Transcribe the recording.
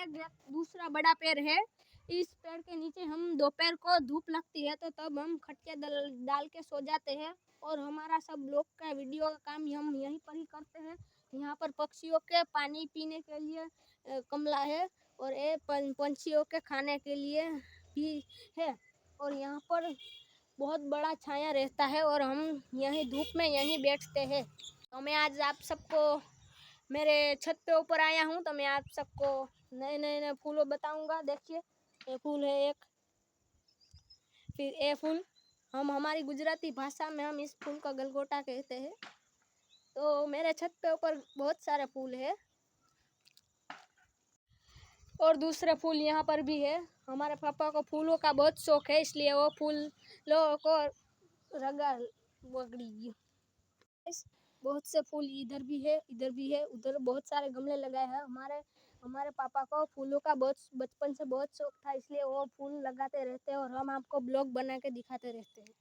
दूसरा बड़ा पेड़ है। इस पेड़ के नीचे हम दोपहर को धूप लगती है तो तब हम खटिया डाल के सो जाते हैं और हमारा सब लोग का वीडियो का काम हम यहीं पर ही करते हैं। यहाँ पर पक्षियों के पानी पीने के लिए गमला है और ये पंछियों के खाने के लिए भी है और यहाँ पर बहुत बड़ा छाया रहता है और हम यहीं धूप में यहीं बैठते हैं। तो मैं आज आप सबको मेरे छत पे ऊपर आया हूँ तो मैं आप सबको नए नए फूलों बताऊंगा। देखिए ये फूल है एक, फिर ये फूल हम हमारी गुजराती भाषा में हम इस फूल का गलगोटा कहते हैं। तो मेरे छत पे ऊपर बहुत सारे फूल है और दूसरे फूल यहाँ पर भी है। हमारे पापा को फूलों का बहुत शौक है इसलिए वो फूलों को रगा बगड़ी। बहुत से फूल इधर भी है, इधर भी है, उधर बहुत सारे गमले लगाए हैं। हमारे पापा को फूलों का बहुत बचपन से बहुत शौक था इसलिए वो फूल लगाते रहते हैं और हम आपको ब्लॉग बना के दिखाते रहते हैं।